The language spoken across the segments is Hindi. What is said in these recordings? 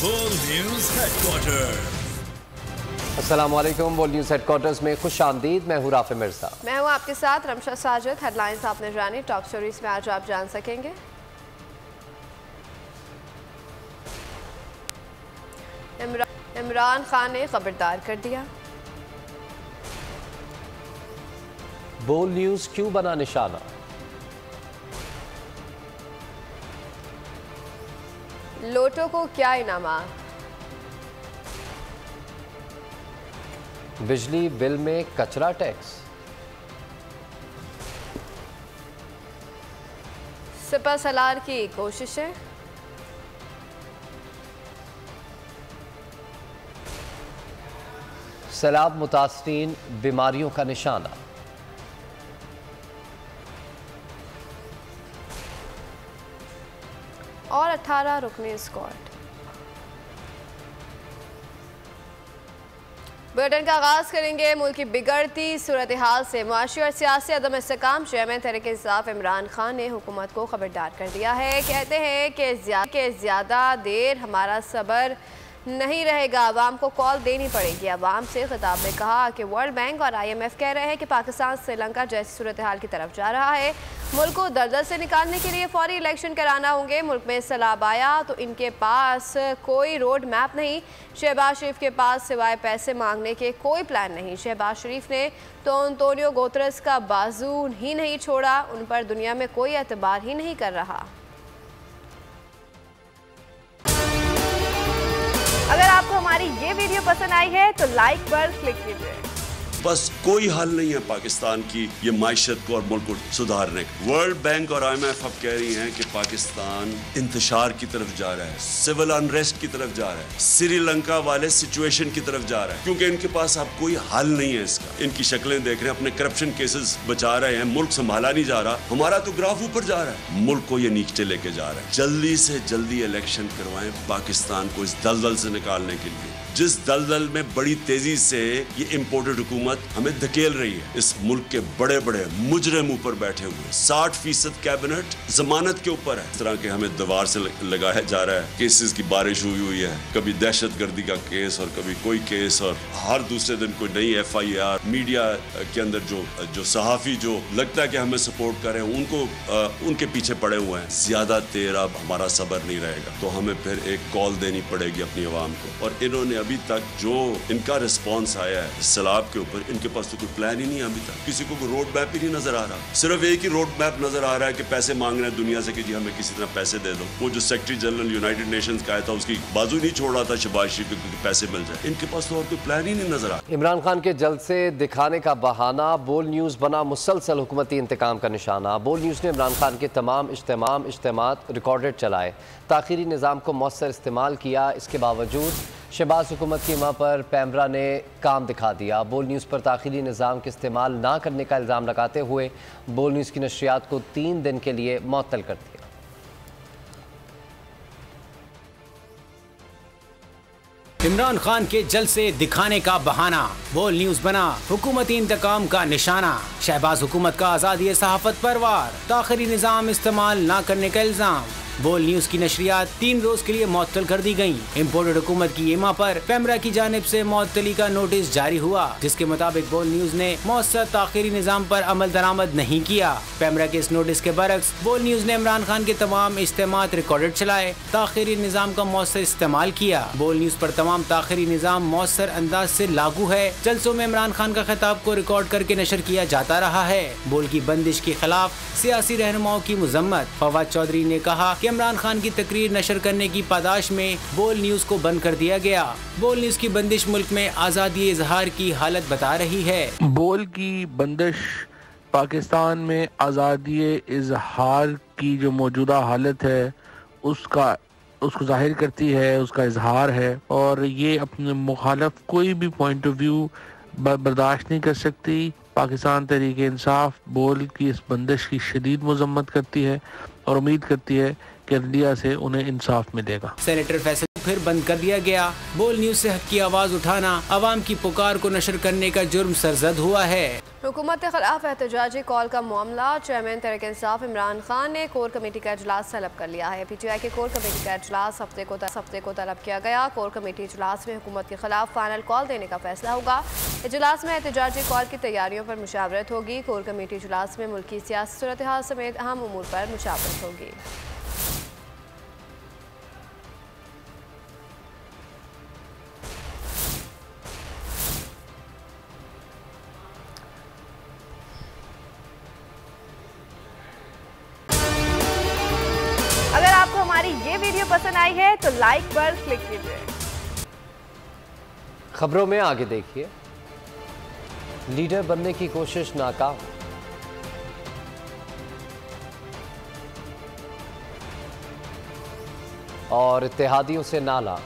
बोल न्यूज हेडक्वार्टर। अस्सलाम वालेकुम। बोल न्यूज हेडक्वार्टर्स में खुश आमदीद। मैं हूँ राफे मिर्जा। मैं हूँ आपके साथ रमशा साजिद। हेडलाइंस आपने जानी, टॉप स्टोरीज में आज आप जान सकेंगे। इमरान खान ने खबरदार कर दिया। बोल न्यूज क्यों बना निशाना। लोटो को क्या इनामात। बिजली बिल में कचरा टैक्स। सिपा सलार की कोशिशें। सैलाब मुतासरीन बीमारियों का निशाना। और 18 रुकनी स्क्वाड। बुलेटिन का आगाज करेंगे मुल्क की बिगड़ती सूरत हाल से। मुआशी और सियासी अदम इस्तेकाम चेयरमैन तहरीक इंसाफ इमरान खान ने हुकूमत को खबरदार कर दिया है। कहते हैं कि ज़्यादा देर हमारा सब्र नहीं रहेगा, अवाम को कॉल देनी पड़ेगी। अवाम से खिताब में कहा कि वर्ल्ड बैंक और IMF कह रहे हैं कि पाकिस्तान श्रीलंका जैसी सूरत हाल की तरफ जा रहा है। मुल्क को दलदल से निकालने के लिए फौरी इलेक्शन कराना होंगे। मुल्क में सैलाब आया तो इनके पास कोई रोड मैप नहीं। शहबाज शरीफ के पास सिवाय पैसे मांगने के कोई प्लान नहीं। शहबाज शरीफ ने तो एंटोनियो गुतेरेस का बाजू ही नहीं छोड़ा, उन पर दुनिया में कोई एतबार ही नहीं कर रहा। अगर आपको हमारी ये वीडियो पसंद आई है तो लाइक पर क्लिक कीजिए। बस कोई हल नहीं है पाकिस्तान की ये मायशत को और मुल्क को सुधारने का। वर्ल्ड बैंक और IMF अब कह रही हैं कि पाकिस्तान इंतशार की तरफ जा रहा है, सिविल अनरेस्ट की तरफ जा रहा है, श्रीलंका वाले सिचुएशन की तरफ जा रहा है, क्योंकि इनके पास अब कोई हल नहीं है इसका। इनकी शक्लें देख रहे हैं, अपने करप्शन केसेस बचा रहे हैं, मुल्क संभाला नहीं जा रहा। हमारा तो ग्राफ ऊपर जा रहा है, मुल्क को ये नीचे लेके जा रहा है। जल्दी से जल्दी इलेक्शन करवाएं पाकिस्तान को इस दलदल से निकालने के लिए, जिस दलदल में बड़ी तेजी से ये इम्पोर्टेड हुकूमत हमें धकेल रही है। इस मुल्क के बड़े बड़े मुजरिम ऊपर बैठे हुए, 60% कैबिनेट जमानत के ऊपर है। इस तरह के हमें दीवार से लगाया जा रहा है। केसेस की बारिश हुई है, कभी दहशतगर्दी का केस और कभी कोई केस, और हर दूसरे दिन कोई नई FIR। मीडिया के अंदर जो सहाफी जो लगता है कि हमें सपोर्ट कर रहे हैं, उनको उनके पीछे पड़े हुए हैं। ज्यादा देर अब हमारा सब्र नहीं रहेगा, तो हमें फिर एक कॉल देनी पड़ेगी अपनी आवाम को। और इन्होंने अभी तक जो इनका रिस्पांस आया है सैलाब के ऊपर, इनके पास तो कोई प्लान ही नहीं है अभी तक। किसी को कोई रोड मैप ही नहीं नजर आ रहा। सिर्फ एक ही रोड मैप नजर आ रहा है कि पैसे मांग रहे हैं दुनिया से कि जी हमें किसी तरह पैसे दे दो। वो जो सेक्रेटरी जनरल यूनाइटेड नेशंस का आया था, उसकी बाजू नहीं छोड़ रहा था शहबाज शरीफ को पैसे मिल जाए। इनके पास तो और कोई प्लान ही नहीं नजर आ रहा। इमरान खान के जल्द से दिखाने का बहाना बोल न्यूज बना मुसलसल हुकूमती इंतकाम का निशाना। बोल न्यूज ने इमरान खान के तमाम इज्तिमात रिकॉर्डेड चलाए, ताखीरी निज़ाम को मौसर इस्तेमाल किया। इसके बावजूद शहबाज हुकूमत की मां पर पैमरा ने काम दिखा दिया। बोल न्यूज़ पर ताखीरी निज़ाम के इस्तेमाल ना करने का इल्ज़ाम लगाते हुए बोल न्यूज़ की नशरियात को 3 दिन के लिए मुअत्तल कर दिया। इमरान खान के जल्द से दिखाने का बहाना बोल न्यूज बना हुकूमती इंतकाम का निशाना। शहबाज हुकूमत का आज़ादी सहाफत पर वार, ताखीरी निज़ाम इस्तेमाल ना करने का इल्ज़ाम। बोल न्यूज की नशरियात 3 रोज के लिए मुअत्तल कर दी गयी। इम्पोर्टेड हुकूमत की एमा पर पैमरा की जानिब से मुअत्तली का नोटिस जारी हुआ, जिसके मुताबिक बोल न्यूज ने मौसर ताखीरी निज़ाम पर अमल दरामद नहीं किया। पैमरा के इस नोटिस के बरक्स बोल न्यूज ने इमरान खान के तमाम इज्तिमात रिकॉर्डेड चलाए, ताखीरी निज़ाम का मौसर इस्तेमाल किया। बोल न्यूज पर तमाम ताखीरी निज़ाम मौसर अंदाज से लागू है। जलसों में इमरान खान का खिताब को रिकॉर्ड करके नशर किया जाता रहा है। बोल की बंदिश के खिलाफ सियासी रहनुमाओं की मुजम्मत। फवाद चौधरी ने कहा कि इमरान खान की तकरीर नशर करने की पादाश में बोल न्यूज को बंद कर दिया गया। बोल न्यूज की बंदिश मुल्क में आज़ादी इजहार की हालत बता रही है। बोल की बंदिश पाकिस्तान में आज़ादी इजहार की जो मौजूदा हालत है उसको जाहिर करती है, उसका इजहार है, और ये अपने मुखालफ कोई भी पॉइंट ऑफ व्यू बर्दाश्त नहीं कर सकती। पाकिस्तान तहरीक इंसाफ बोल की इस बंदिश की शदीद मजम्मत करती है और उम्मीद करती है कि इंडिया से उन्हें इंसाफ मिलेगा। सेनेटर फैसल फिर बंद कर दिया गया। बोल न्यूज से हक की आवाज उठाना, आवाम की पुकार को नशर करने का जुर्म सरजद हुआ है। हुकूमत के खिलाफ एहतजाजी कॉल का मामला। चेयरमैन तहरीक इंसाफ इमरान खान ने कोर कमेटी का इजलास तलब कर लिया है। PTI के कोर कमेटी का इजलास हफ्ते को तलब किया गया। कोर कमेटी इजलास में हुकूमत के खिलाफ फाइनल कॉल देने का फैसला होगा। इजलास में एहतजाजी कॉल की तैयारियों पर मुशावरत होगी। कोर कमेटी इजलास में मुल्की सियासी सूरत हाल समेत अहम उमूर पर मुशावरत होगी। अगर आपको हमारी ये वीडियो पसंद आई है तो लाइक पर क्लिक कीजिए। खबरों में आगे देखिए, लीडर बनने की कोशिश नाकाम। और इत्तेहादियों से नाला।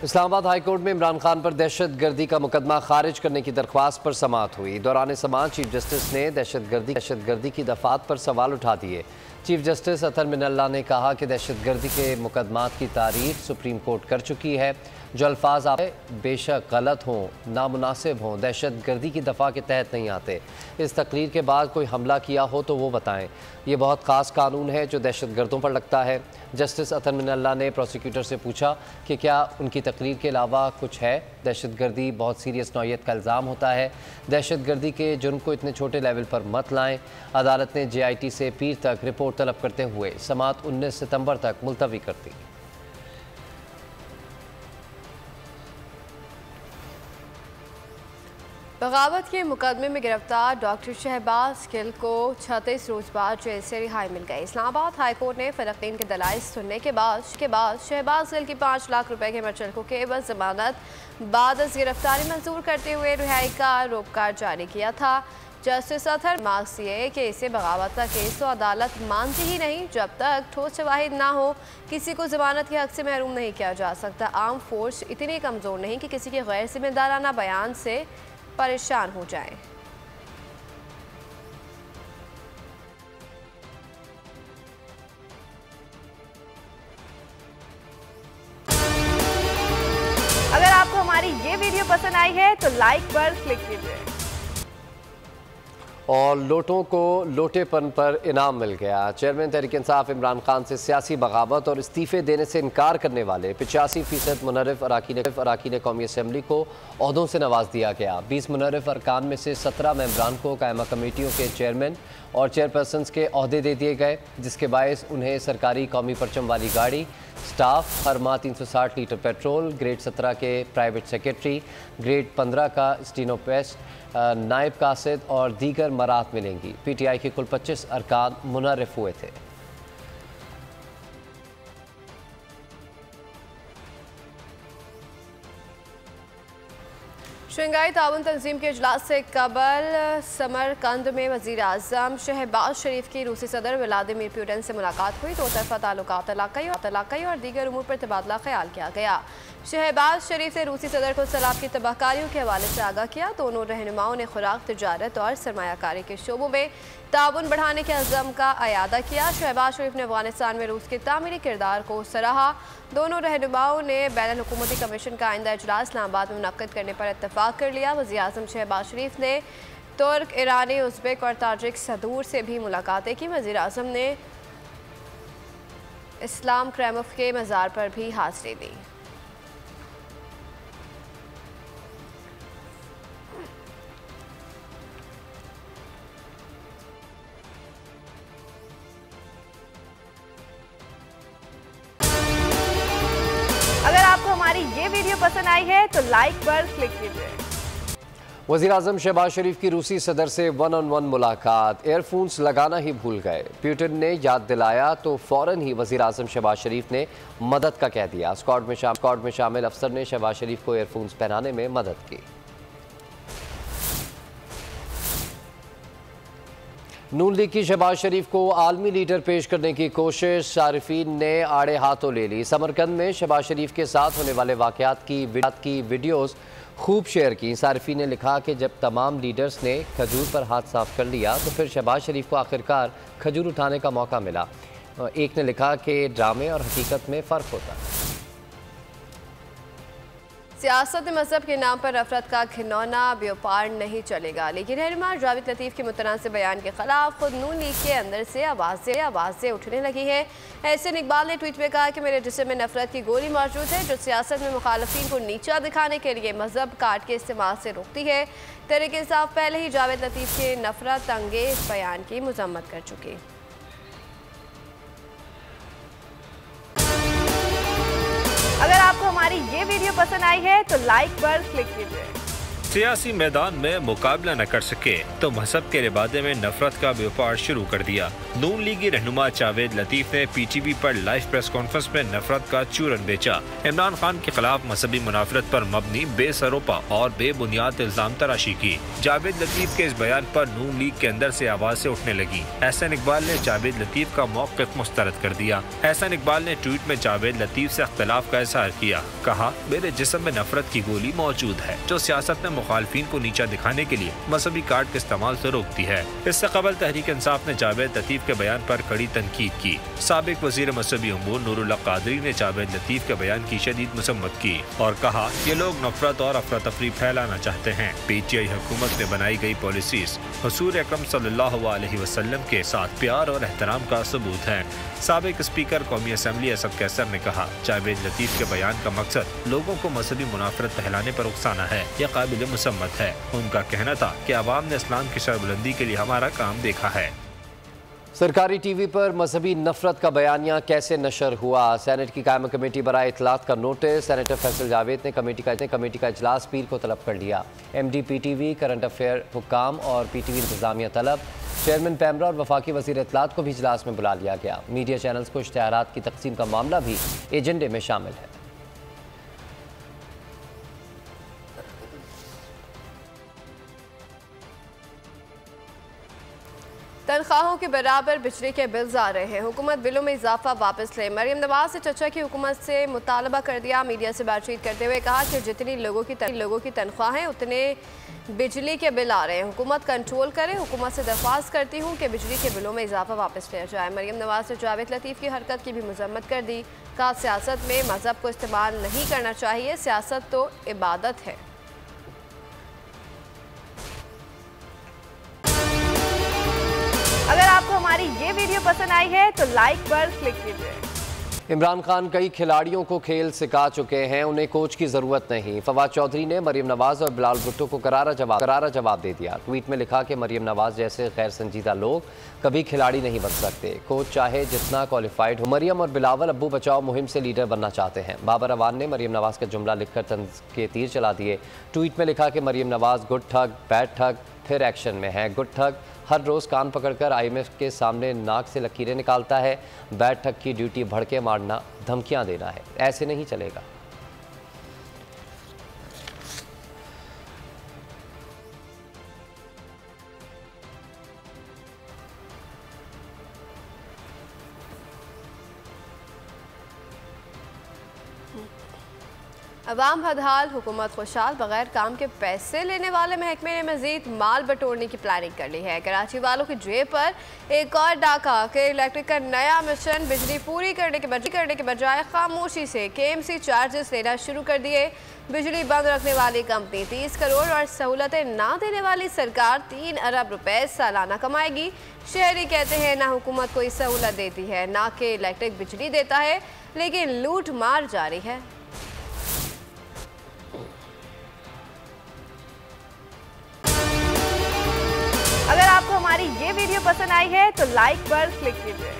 इस्लामाबाद हाई कोर्ट में इमरान खान पर दहशत गर्दी का मुकदमा खारिज करने की दरख्वास्त पर समाअत हुई। दौरान समाअत चीफ जस्टिस ने दहशत गर्दी की दफात पर सवाल उठा दिए। चीफ जस्टिस अतर मिनल्ला ने कहा कि दहशत गर्दी के मुकदमात की तारीख सुप्रीम कोर्ट कर चुकी है। जो अल्फाज आप बेशक गलत हों, नामुनासिब हों, दहशत गर्दी की दफ़ा के तहत नहीं आते। इस तकरीर के बाद कोई हमला किया हो तो वो बताएं। ये बहुत ख़ास कानून है जो दहशत गर्दों पर लगता है। जस्टिस अतर मिनल्ला ने प्रोसिक्यूटर से पूछा कि क्या उनकी तकरीर के अलावा कुछ है। दहशत गर्दी बहुत सीरियस नौइयत का इल्ज़ाम होता है। दहशत गर्दी के जुर्म को इतने छोटे लेवल पर मत लाएं। अदालत ने JIT से पीर तक रिपोर्ट तलब करते हुए समाअत 19 सितंबर तक मुलतवी कर दी। बगावत के मुकदमे में गिरफ्तार डॉक्टर शहबाज गिल को 36 रोज बाद जेल से रिहाई मिल गई। इस्लामाबाद हाई कोर्ट ने फरीकीन के दलाइल सुनने के बाद शहबाज गिल की 5 लाख रुपए के मचल के एवज जमानत बाद गिरफ्तारी मंजूर करते हुए रिहाई का रोपकार जारी किया था। जस्टिस अतर मार्क्स ये कि इसे बगावत का केस तो अदालत मानती ही नहीं जब तक ठोस शवाहिद ना हो। किसी को जमानत के हक से महरूम नहीं किया जा सकता। आर्म फोर्स इतनी कमज़ोर नहीं कि किसी के गैर जिम्मेदाराना बयान से परेशान हो जाए। अगर आपको हमारी ये वीडियो पसंद आई है तो लाइक पर क्लिक कीजिए। और लोटों को लोटेपन पर इनाम मिल गया। चेयरमैन तहरीक इंसाफ इमरान खान से सियासी बगावत और इस्तीफ़े देने से इनकार करने वाले 85% मुनर्रिफ अराकीन कौमी असम्बली को ओहदों से नवाज दिया गया। 20 मुनर्रिफ अरकान में से 17 मेंबरान को कायमा कमेटियों के चेयरमैन और चेयरपर्सन्स के ओहदे दे दिए गए, जिसके बायस उन्हें सरकारी कौमी परचम वाली गाड़ी, स्टाफ, हर माह 360 लीटर पेट्रोल, ग्रेड 17 के प्राइवेट सेक्रेटरी, ग्रेड 15 का स्टीनोपेस्ट, नायब कासिद और दीगर मरात मिलेंगी। PTI के कुल 25 अरकान मुनर्रिफ हुए थे। शंघाई ताउन तंजीम के इजलास से कबल समरकंद में वज़ीर आज़म शहबाज शरीफ की रूसी सदर व्लादिमीर पुतिन से मुलाकात हुई। दो तरफ़ा ताल्लुकात तलाक़ी और दीगर उमूर पर तबादला ख्याल किया गया। शहबाज शरीफ ने रूसी सदर को सैलाब की तबाहकारियों के हवाले से आगाह किया। दोनों रहनुमाओं ने खुराक, तिजारत और सरमायाकारी के शोबों में ताउन बढ़ाने के अज़म का अयादा किया। शहबाज शरीफ ने अफगानिस्तान में रूस के तामीरी किरदार को सराहा। दोनों रहनुमाओं ने बैनुल हुकूमती कमीशन का आइंदा इजलास इस्लामाबाद में मुनक्किद करने पर इत्तफाक कर लिया। वज़ीर आज़म शहबाज शरीफ ने तुर्क, ईरानी, उज़्बेक और ताजिक सदूर से भी मुलाकातें की। वज़ीर आज़म ने इस्लाम क्रेमफ के मज़ार पर भी हाज़िरी दी। अगर आपको हमारी ये वीडियो पसंद आई है तो लाइक पर क्लिक कीजिए। वज़ीर आज़म शहबाज शरीफ की रूसी सदर से 1-on-1 मुलाकात। एयरफोन्स लगाना ही भूल गए। पुतिन ने याद दिलाया तो फ़ौरन ही वज़ीर आज़म शहबाज शरीफ ने मदद का कह दिया। स्क्वाड में शामिल अफसर ने शहबाज शरीफ को एयरफोन्स पहनाने में मदद की। नून लीग की शहबाज शरीफ को आलमी लीडर पेश करने की कोशिश, सारिफीन ने आड़े हाथों ले ली। समरकंद में शहबाज शरीफ के साथ होने वाले वाक़यात की वीडियोस खूब शेयर की। सारिफीन ने लिखा कि जब तमाम लीडर्स ने खजूर पर हाथ साफ कर लिया तो फिर शहबाज शरीफ को आखिरकार खजूर उठाने का मौका मिला। एक ने लिखा कि ड्रामे और हकीकत में फ़र्क होता है। सियासत में मजहब के नाम पर नफरत का घिनौना व्यापार नहीं चलेगा, लेकिन रहनुमा जावेद लतीफ़ के मुतनाज़िर बयान के खिलाफ खुद नून लीग के अंदर से आवाज़ें उठने लगी है। एहसन इकबाल ने ट्वीट में कहा कि मेरे जिस्म में नफरत की गोली मौजूद है जो सियासत में मुखालफिन को नीचा दिखाने के लिए मजहब कार्ड के इस्तेमाल से रोकती है। तहरीक इंसाफ पहले ही जावेद लतीफ़ के नफरत अंगेज बयान की मजम्मत कर चुकी। अगर आपको हमारी ये वीडियो पसंद आई है तो लाइक पर क्लिक कीजिए। सियासी मैदान में मुकाबला न कर सके तो मजहब के लिबादे में नफरत का व्यापार शुरू कर दिया। नून लीगी रहनुमा जावेद लतीफ ने पीटीवी पर लाइव प्रेस कॉन्फ्रेंस में नफरत का चूरन बेचा। इमरान खान के खिलाफ मजहबी मुनाफरत पर मबनी बेसरोपा और बेबुनियाद इल्जाम तराशी की। जावेद लतीफ के इस बयान पर नून लीग के अंदर से आवाज़ें उठने लगी। एहसन इकबाल ने जावेद लतीफ का मौक़िफ़ मुस्तरद कर दिया। एहसन इकबाल ने ट्वीट में जावेद लतीफ से इख्तिलाफ का इज़हार किया। कहा, मेरे जिस्म में नफरत की गोली मौजूद है जो सियासत में मुखालफिन को नीचा दिखाने के लिए मजहबी कार्ड के इस्तेमाल से रोकती है। इससे कबल तहरीक इंसाफ ने जावेद लतीफ के बयान पर कड़ी तनकीद की। साबिक वजीर मजहबी उमूर नूरुल्लाह कादरी ने जावेद लतीफ के बयान की शदीद मसम्मत की और कहा, ये लोग नफरत और अफरा तफरी फैलाना चाहते हैं। पीटीआई हुकूमत में बनाई गई पॉलिसीज हुजूर अकरम सल्लल्लाहु अलैहि वसल्लम के साथ प्यार और एहतराम का सबूत है। साबिक स्पीकर कौमी असम्बली असद कैसर ने कहा, जावेद लतीफ के बयान का मकसद लोगों को मजहबी मुनाफरत फैलाने पर उकसाना है। यह काबिल मुसम्मत है। उनका कहना था कि अवाम ने इस्लाम की सरबुलंदी के लिए हमारा काम देखा है। सरकारी टीवी पर मजहबी नफरत का बयानिया कैसे नशर हुआ? सेनेट की कायम कमेटी बराए इतलात का नोटिस। सेनेटर फैसल जावेद ने कमेटी का इजलास पीर को तलब कर लिया। MD PTV, करंट अफेयर हुक्काम और PTV इंतजामिया तलब। चेयरमैन पैमरा और वफाकी वजीर इतलात को भी इजलास में बुला लिया गया। मीडिया चैनल्स को इश्तिहारात की तकसीम का मामला भी एजेंडे में शामिल है। तनख्वाहों के बराबर बिजली के बिल्स आ रहे हैं। हुकूमत बिलों में इजाफा वापस ले। मरियम नवाज ने चर्चा की हुकूमत से मुतालबा कर दिया। मीडिया से बातचीत करते हुए कहा कि जितनी लोगों की तनख्वाहें उतने बिजली के बिल आ रहे हैं। हुकूमत कंट्रोल करे। हुकूमत से दरख्वास्त करती हूँ कि बिजली के बिलों में इजाफा वापस लिया जाए। मरियम नवाज ने जावेद लतीफ़ की हरकत की भी मजम्मत कर दी। कहा, सियासत में मजहब को इस्तेमाल नहीं करना चाहिए। सियासत तो इबादत है। अगर आपको हमारी ये वीडियो पसंद आई है तो लाइक पर क्लिक कीजिए। इमरान खान कई खिलाड़ियों को खेल सिखा चुके हैं, उन्हें कोच की ज़रूरत नहीं। फवाद चौधरी ने मरियम नवाज और बिलाल भुट्टो को करारा जवाब दे दिया। ट्वीट में लिखा कि मरियम नवाज जैसे गैर संजीदा लोग कभी खिलाड़ी नहीं बन सकते। कोच चाहे जितना क्वालिफाइड हो। मरियम और बिलावल अब्बू बचाओ मुहिम से लीडर बनना चाहते हैं। बाबर अवान ने मरियम नवाज का जुमला लिखकर तंज के तीर चला दिए। ट्वीट में लिखा कि मरियम नवाज गुड ठग, बैड ठग, फिर एक्शन में है। गुड ठग हर रोज़ कान पकड़कर IMF के सामने नाक से लकीरें निकालता है। बैड ठग की ड्यूटी भड़के मारना, धमकियां देना है। ऐसे नहीं चलेगा। अवाम बदहाल, हुकूमत खुशहाल। बगैर काम के पैसे लेने वाले महकमे ने मजीद माल बटोरने की प्लानिंग कर ली है। कराची वालों की जेब पर एक और डाका के इलेक्ट्रिक का नया मिशन। बिजली पूरी करने के बजाय खामोशी से KMC चार्जेस लेना शुरू कर दिए। बिजली बंद रखने वाली कंपनी 30 करोड़ और सहूलतें ना देने वाली सरकार 3 अरब रुपए सालाना कमाएगी। शहरी कहते हैं ना हुकूमत कोई सहूलत देती है, ना कि इलेक्ट्रिक बिजली देता है, लेकिन लूट मार जारी है। अगर आपको हमारी ये वीडियो पसंद आई है तो लाइक पर क्लिक कीजिए।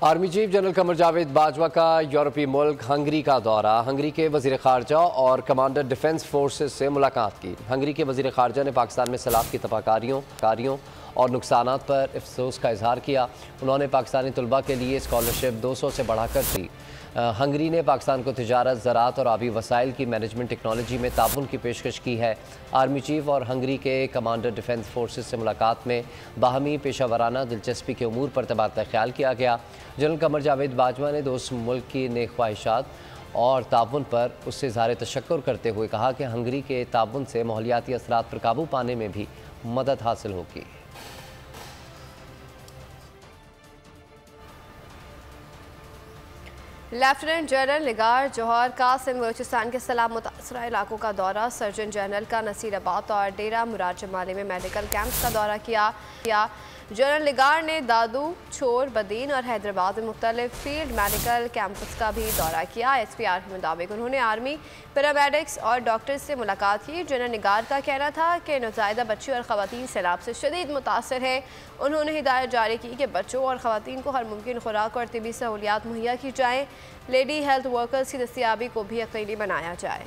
Army chief general Qamar Javed Bajwa का यूरोपीय मुल्क हंगरी का दौरा। हंगरी के वजीर खारजा और कमांडर डिफेंस फोर्सेस से मुलाकात की। हंगरी के वजीर खारजा ने पाकिस्तान में सैलाब की तबाहकारियों और नुकसानात पर अफसोस का इजहार किया। उन्होंने पाकिस्तानी तलबा के लिए स्कॉलरशिप 200 से बढ़ाकर दी। हंगरी ने पाकिस्तान को तिजारत, ज़राअत और आबी वसाइल की मैनेजमेंट टेक्नोलॉजी में ताउन की पेशकश की है। आर्मी चीफ और हंगरी के कमांडर डिफेंस फोर्सेस से मुलाकात में बाहमी पेशा वराना दिलचस्पी के उमूर पर तबादला ख्याल किया गया। जनरल कमर जावेद बाजवा ने दोस्त मुल्क की नेक ख्वाहिशात और ताउन पर उससे इज़हार तशक्कुर करते हुए कहा कि हंगरी के ताउन से माहौलियाती असरात पर काबू पाने में भी मदद हासिल होगी। लेफ्टिनेंट जनरल निगार जौहर कासिम बलूचिस्तान के सैलाब मुतासरा इलाकों का दौरा, सर्जन जनरल का नसीराबाद और डेरा मुराद जमाली में मेडिकल कैंप्स का दौरा किया। जनरल निगार ने दादू, छोर, बदीन और हैदराबाद में मुख्तलिफ फील्ड मेडिकल कैंपस का भी दौरा किया। SPR के मुताबिक उन्होंने आर्मी, पैरामेडिक्स और डॉक्टर्स से मुलाकात की। जनरल निगार का कहना था कि नौज़ायदा बच्चे और ख़वातीन सैलाब से शदीद मुतासर है। उन्होंने हिदायत जारी की कि बच्चों और ख़वातीन को हर मुमकिन खुराक और तिबी सहूलियात मुहैया की जाएँ। लेडी हेल्थ वर्कर्स की दस्तियाबी को भी यकीनी बनाया जाए।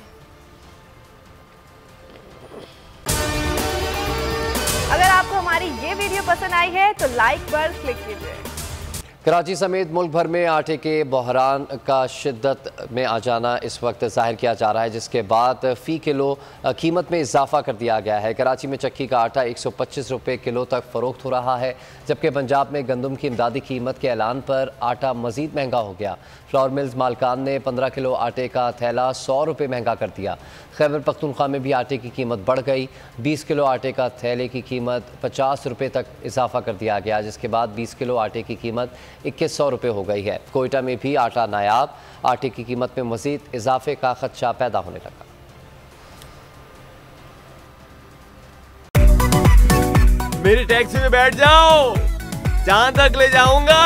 अगर आपको हमारी ये वीडियो पसंद आई है तो लाइक पर क्लिक कीजिए। कराची समेत मुल्क भर में आटे के बहरान का शिद्दत में आ जाना इस वक्त जाहिर किया जा रहा है, जिसके बाद फ़ी किलो कीमत में इजाफा कर दिया गया है। कराची में चक्की का आटा 125 रुपये किलो तक फ़रोख्त हो रहा है, जबकि पंजाब में गंदम की इमदादी कीमत के ऐलान पर आटा मज़ीद महंगा हो गया। फ्लावर मिल्स मालकान ने 15 किलो आटे का थैला 100 रुपये महंगा कर दिया। खैबर पख्तूनख्वा में भी आटे की कीमत बढ़ गई। 20 किलो आटे का थैले की कीमत 50 रुपये तक इजाफा कर दिया गया, जिसके बाद 20 किलो आटे की कीमत 2100 रुपये हो गई है। कोयटा में भी आटा नायाब, आटे की कीमत में मज़ीद इजाफे का खदशा पैदा होने लगा। मेरी टैक्सी में बैठ जाओ, जहां तक ले जाऊंगा।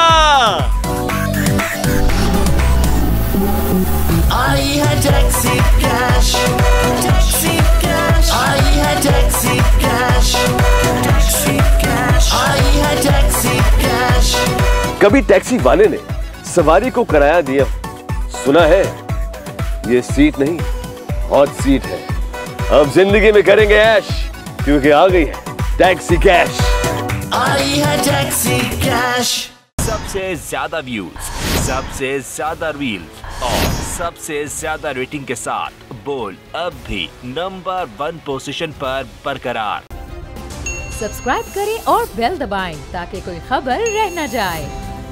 आई है टैक्सी कैश, टैक्सी कैश, आई है टैक्सी कैश, टैक्सी कैश, आई है टैक्सी कैश। कभी टैक्सी वाले ने सवारी को किराया दिया, सुना है ये सीट नहीं हॉट सीट है। अब जिंदगी में करेंगे ऐश, क्योंकि आ गई है टैक्सी कैश। आई है टैक्सी कैश। सबसे ज्यादा व्यूज, सबसे ज्यादा रील्स और सबसे ज्यादा रेटिंग के साथ बोल अब भी नंबर 1 पोजीशन पर बरकरार। सब्सक्राइब करें और बेल दबाएं ताकि कोई खबर रह न जाए।